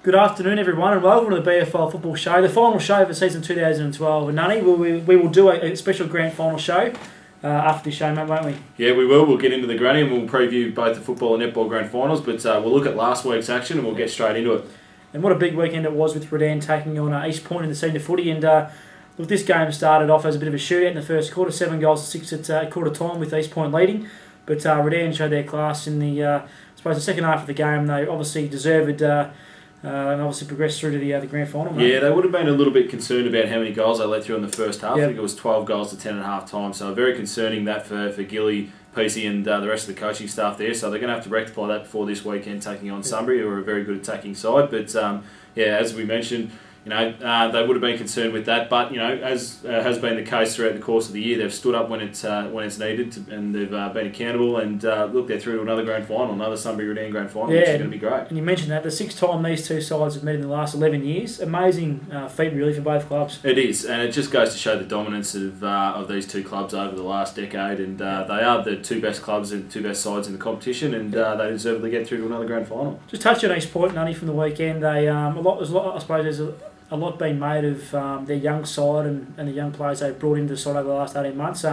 Good afternoon, everyone, and welcome to the BFNL Football Show, the final show for season 2012. And Nunny, we will do a special grand final show after this show, mate, won't we? Yeah, we will. We'll get into the granny and we'll preview both the football and netball grand finals, but we'll look at last week's action and we'll get straight into it. And what a big weekend it was with Redan taking on East Point in the senior footy. And look, this game started off as a bit of a shootout in the first quarter, 7 goals to 6 at quarter time with East Point leading. But Redan showed their class in the second half of the game. They obviously deserved and obviously progressed through to the grand final. Mate. Yeah, they would have been a little bit concerned about how many goals they let through in the first half. Yep. I think it was 12 goals to 10 at half time, so very concerning that for Gilly, PC and the rest of the coaching staff there. So they're going to have to rectify that before this weekend, taking on Sunbury, who are a very good attacking side. But yeah, as we mentioned, they would have been concerned with that. But as has been the case throughout the course of the year, they've stood up when it's needed, and they've been accountable. And look, they're through to another grand final, another Sunbury Redan grand final, which is going to be great. And you mentioned that the sixth time these two sides have met in the last 11 years. Amazing feat, really, for both clubs. It is, and it just goes to show the dominance of these two clubs over the last decade. And they are the two best clubs and two best sides in the competition, and they deservedly get through to another grand final. Just touching on East Point, Nunny, from the weekend, there's a lot being made of their young side and the young players they've brought into the side over the last 18 months.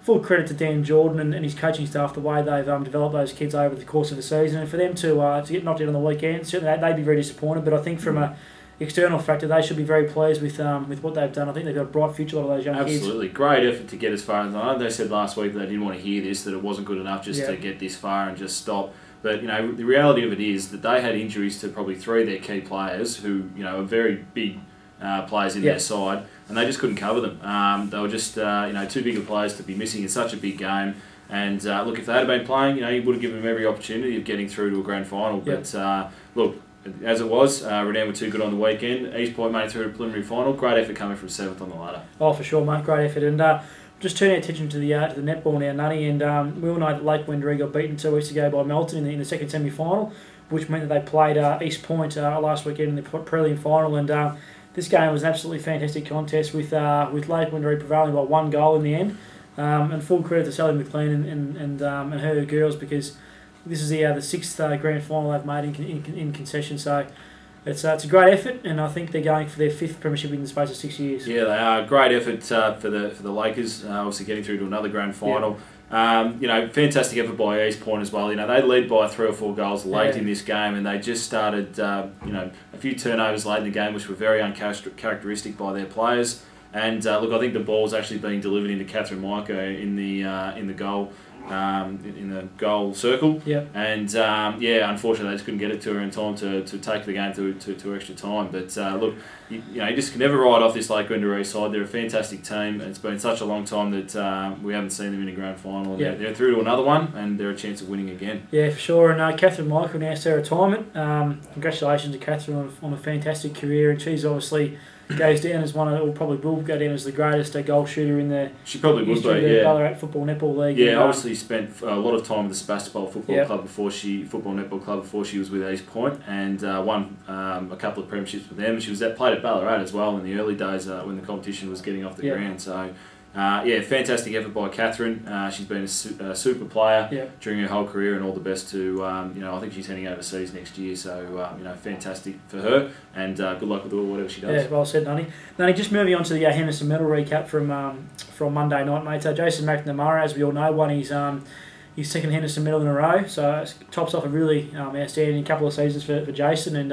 Full credit to Dan Jordan and his coaching staff, the way they've developed those kids over the course of the season. And for them to get knocked out on the weekend, certainly they'd be very disappointed. But I think from an external factor, they should be very pleased with what they've done. I think they've got a bright future, a lot of those young kids. Absolutely. Great effort to get as far as... I know they said last week that they didn't want to hear this, that it wasn't good enough just to get this far and just stop. But the reality of it is that they had injuries to probably three of their key players who are very big players in their side, and they just couldn't cover them. They were just too big of players to be missing in such a big game. And look, if they had been playing, you would have given them every opportunity of getting through to a grand final. But look, as it was, Redan were too good on the weekend. East Point made it through a preliminary final. Great effort coming from 7th on the ladder. Oh, for sure, mate. Great effort. And just turning our attention to the netball now, Nunny, and we all know that Lake Wendouree got beaten 2 weeks ago by Melton in the second semi-final, which meant that they played East Point last weekend in the prelim final. And this game was an absolutely fantastic contest with Lake Wendouree prevailing by 1 goal in the end. And full credit to Sally McLean and her girls, because this is the 6th grand final they've made in concession. So it's a great effort, and I think they're going for their 5th premiership in the space of 6 years. Yeah, they are. Great effort for the Lakers, obviously getting through to another grand final. Fantastic effort by East Point as well. They led by 3 or 4 goals late in this game, and they just started, a few turnovers late in the game, which were very uncharacteristic by their players. And look, I think the ball's actually being delivered into Catherine Micah in the goal. In the goal circle, and unfortunately they just couldn't get it to her in time to take the game to extra time. But look, you just can never write off this Lake Wendouree side. They're a fantastic team. It's been such a long time that we haven't seen them in a grand final, and they're through to another one, and they're a chance of winning again. Yeah, for sure. And Catherine Michael announced her retirement. Congratulations to Catherine on a fantastic career, and she's obviously goes down as probably will go down as the greatest goal shooter in the Ballarat Football Netball League. Yeah, obviously spent a lot of time with the Sebastopol Football Club before Netball Club before she was with East Point, and won a couple of premierships with them. She was played at Ballarat as well in the early days when the competition was getting off the ground. So. Fantastic effort by Catherine. She's been a super player during her whole career, and all the best to, I think she's heading overseas next year, so, fantastic for her, and good luck with whatever she does. Yeah, well said, Nunny. Nunny, just moving on to the Henderson medal recap from Monday night, mate. Jason McNamara, as we all know, won his second Henderson medal in a row, so it tops off a really outstanding couple of seasons for Jason, and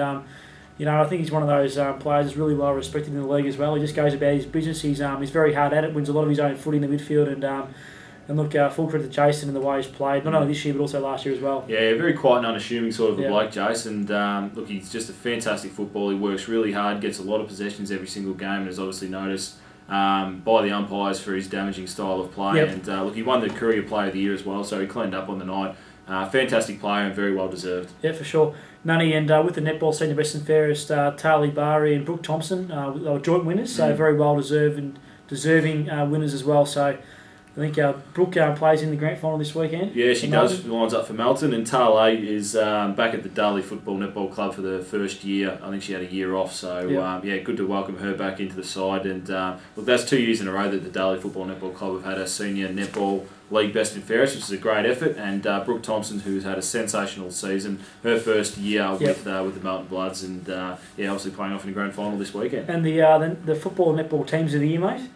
I think he's one of those players that's really well respected in the league as well. He just goes about his business. He's very hard at it, wins a lot of his own footy in the midfield, and look, full credit to Jason and the way he's played, not only this year but also last year as well. Yeah, very quiet and unassuming sort of a bloke, Jason. Look, he's just a fantastic footballer. He works really hard, gets a lot of possessions every single game, and is obviously noticed by the umpires for his damaging style of play. And look, he won the Courier Player of the Year as well, so he cleaned up on the night. Fantastic player and very well deserved. Yeah, for sure. Nunny, and with the netball senior best and fairest, Tarly Bari and Brooke Thompson, they were joint winners, so very well deserving winners as well. So I think Brooke plays in the grand final this weekend. Yeah, she does. Lines up for Melton. And Tale is back at the Darley Football Netball Club for the first year. I think she had a year off. So, good to welcome her back into the side. And look, that's 2 years in a row that the Darley Football Netball Club have had a senior netball league best and fairest, which is a great effort. And Brooke Thompson, who's had a sensational season, her first year with the Melton Bloods, and obviously playing off in the grand final this weekend. And the football and netball teams of the year, mate?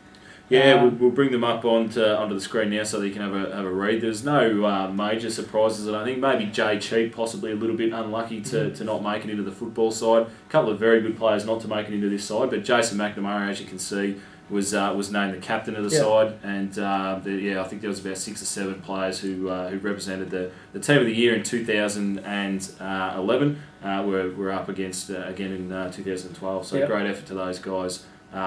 Yeah, we'll bring them up onto the screen now so that you can have a read. There's no major surprises, and I think maybe Jay Cheek possibly a little bit unlucky to not make it into the football side. A couple of very good players not to make it into this side, but Jason McNamara, as you can see, was named the captain of the side, and I think there was about 6 or 7 players who represented the team of the year in 2011. Were up against again in 2012. So great effort to those guys.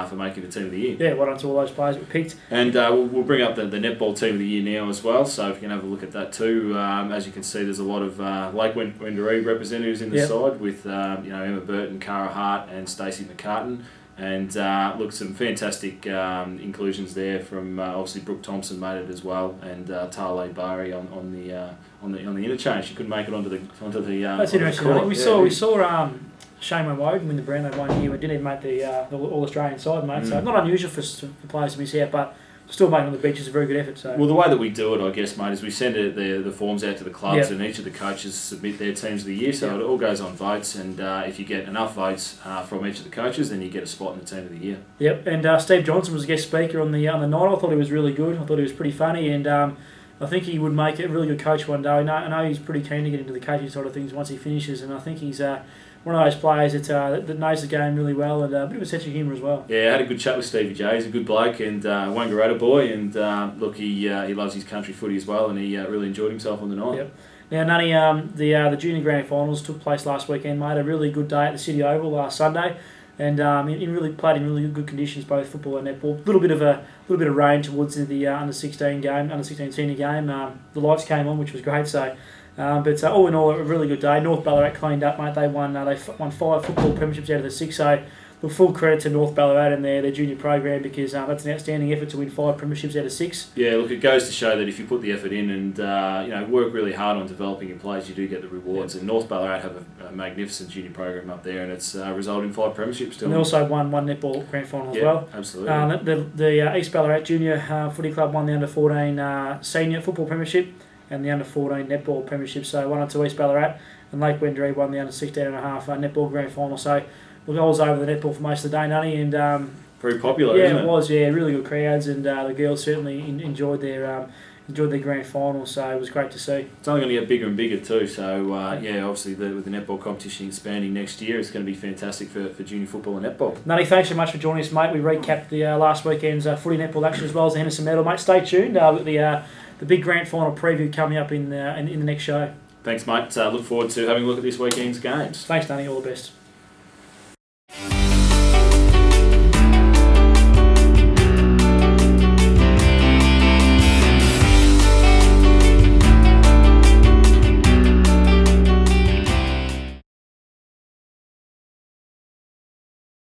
For making the team of the year. Yeah, well done to all those players that were picked. And we'll bring up the netball team of the year now as well, so if you can have a look at that too. As you can see, there's a lot of Lake Wendouree representatives in the side with Emma Burton, Cara Hart and Stacey McCartan. And some fantastic inclusions there from obviously Brooke Thompson made it as well, and Tale Bari on the interchange. She couldn't make it onto the That's interesting. I think we saw Shane Woden win the Brownlow 1 year. We didn't even make the All-Australian side, mate. So not unusual for players to miss out, but still making on the beach is a very good effort. So. Well, the way that we do it, I guess, mate, is we send the forms out to the clubs, and each of the coaches submit their teams of the year. So it all goes on votes, and if you get enough votes from each of the coaches, then you get a spot in the team of the year. Yep, and Steve Johnson was a guest speaker on the night. I thought he was really good. I thought he was pretty funny, and I think he would make a really good coach one day. I know he's pretty keen to get into the coaching side of things once he finishes, and I think he's one of those players that knows the game really well, and a bit of a sense of humour as well. Yeah, I had a good chat with Stevie J. He's a good bloke and Wangaratta boy, and look, he loves his country footy as well, and he really enjoyed himself on the night. Yep. Now, Nunny, the junior grand finals took place last weekend, mate. A really good day at the City Oval last Sunday, and played in really good conditions, both football and netball. A little bit of rain towards the under 16 senior game. The lights came on, which was great. So. But all in all, a really good day. North Ballarat cleaned up, mate. They won 5 football premierships out of the 6. So, full credit to North Ballarat and their junior program, because that's an outstanding effort to win 5 premierships out of 6. Yeah, look, it goes to show that if you put the effort in and work really hard on developing your players, you do get the rewards. And North Ballarat have a magnificent junior program up there, and it's resulted in 5 premierships. And they also won 1 netball grand final as well. Absolutely. The East Ballarat Junior Footy Club won the under 14 senior football premiership and the under 14 netball premiership. So 1 or 2 East Ballarat, and Lake Wendouree won the under 16.5 netball grand final. So look, I was over the netball for most of the day, Nunny, and very popular. Yeah, isn't it? It was. Yeah, really good crowds, and the girls certainly enjoyed their grand final. So it was great to see. It's only going to get bigger and bigger too. So obviously with the netball competition expanding next year, it's going to be fantastic for junior football and netball. Nunny, thanks so much for joining us, mate. We recapped the last weekend's footy netball action as well as the Henderson medal, mate. Stay tuned with the big grand final preview coming up in the next show. Thanks, mate. Look forward to having a look at this weekend's games. Thanks, Nunny. All the best.